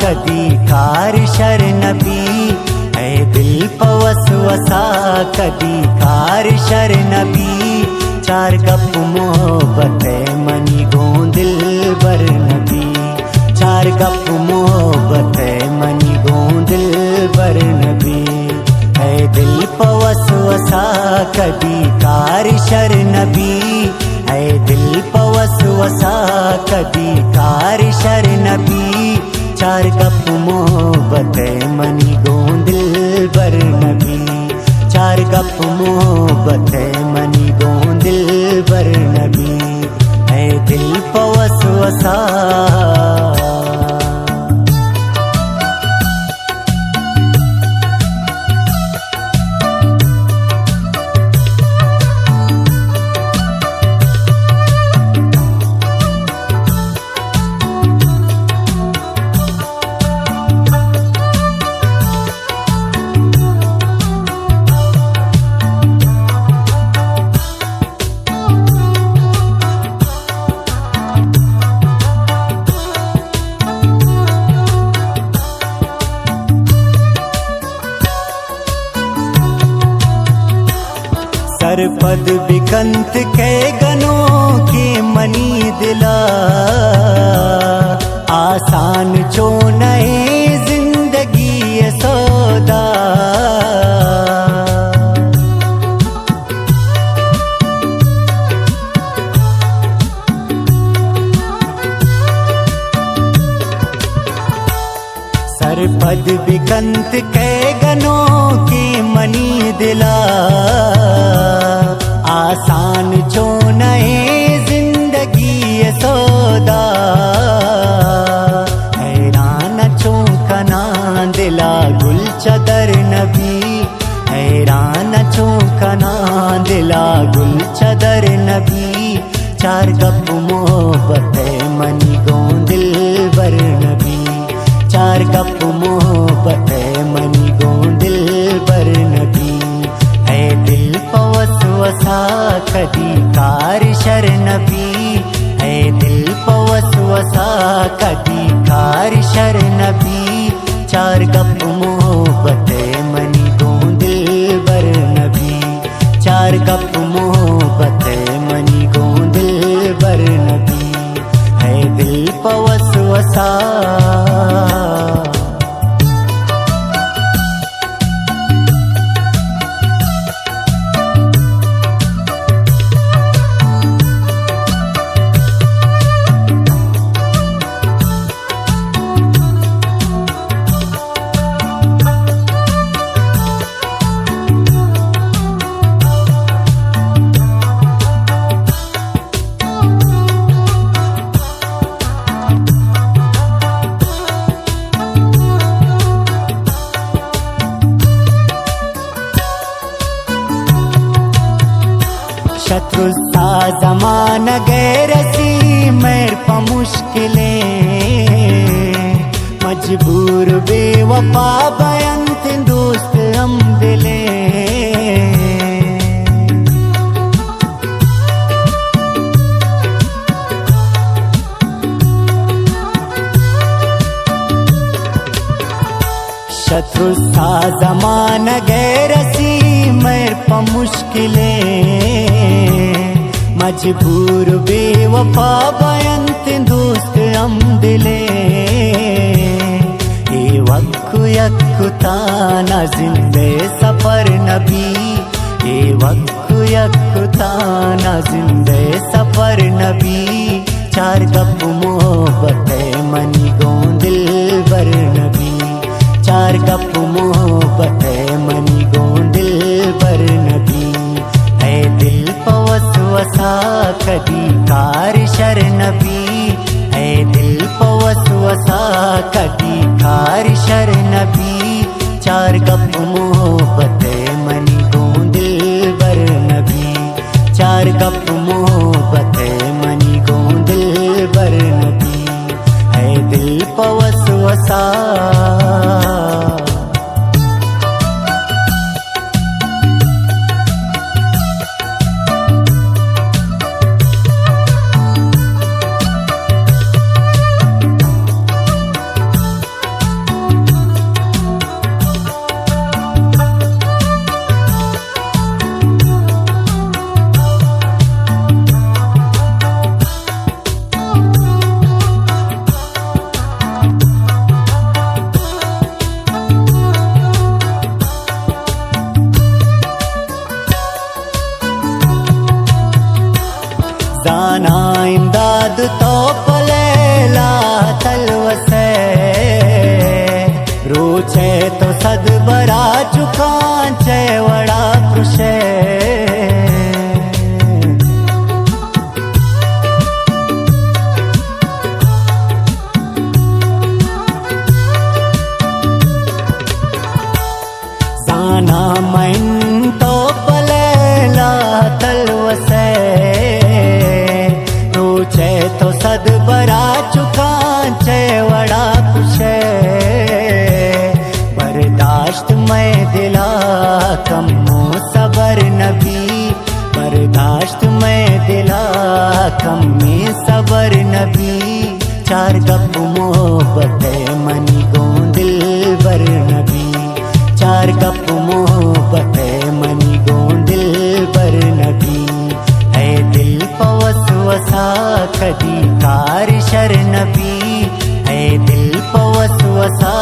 कदी car sir नबी, है दिल पवस वसा कदी कार शर नबी। चार गप मोहब्बत मनी गोंदिल बर नबी, चार गप मोहब्बत मनी गोंदिल बर नबी। है दिल पवस वसा कदी कार शर नबी, है दिल पवस वसा कदी कार शर नबी। चार गप मोहब्बत मनी गोंदिल बर नबी, चार गप मोहब्बत मनी गोंदिल बर नबी। है दिल पवस वसा। सरपद बिकंत के गनों के मनी दिला, आसान चो नए जिंदगी ये सौदा। सरपद बिकंत के गनों के मनी दिला, आसान चो नए जिंदगी ये सौदा। हैरान चो कना दिला गुल चदर नबी, हैरान चो कना दिला गुल चदर नबी। चार गप मोहब्बत मनी गोंदिल बर नबी, चार गप मोहब्बत मनी गोंदिल बर नबी। है दिल पवस वसा कदी कार शर नबी, है दिल पवस वसा कदी कार शर नबी। चार गप मोहब्बत मनी गोंदिल बर नबी, चार गप मोहब्बत मनी गोंदिल बर नबी। है दिल पवस वसा। शत्रु सा जमाना गैरसी मेर प मुश्किलें, मजबूर बेवफा बयंत दोस्त हम दिले। शत्रु सा जमाना गैरसी मेर प मुश्किलें, मजबूर बेवफा बयंत दोस्त हम दिले। ये वक्कु यक्कु ताना जिंदे सफर नबी, ये वक्कु यक्कु ताना जिंदे सफर नबी। चार गप मोहब्बत मनी गोंदिल बर नबी, चार गप मोहब्बत मनी गोंदिल बर नबी। है दिल पवस वसा कदी कार शर नबी, है दिल पवस वसा कदी कार शर नबी। चार गप मोहब्बत मनी गोंदिल बर नबी, चार गप मोहब्बत मनी गोंदिल बर नबी। है दिल पवस वसा। छे तो सद बरा चुका छे वड़ा कृषे जाना मन तो पलेला तलवसे तू छे तो सद बरा चुका छे वड़ा कुशे बर्दाश्त मैं दिला कमो सबर नबी बर्दाश्त मैं दिला कमी सबर नबी चार गप मोहब्बत मनी गोंदिल बर नबी चार गप मोहब्बत मनी गोंदिल बर नबी है दिल पवस वसा कदी कार शर नबी है दिल पवस वसा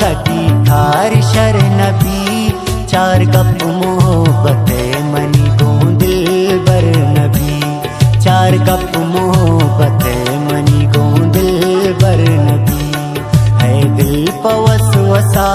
कदी कार शर नबी चार गप मोहब्बत मनी गोंदिल बर नबी चार गप मोहब्बत मनी गोंदिल बर नबी है दिल पवस वसा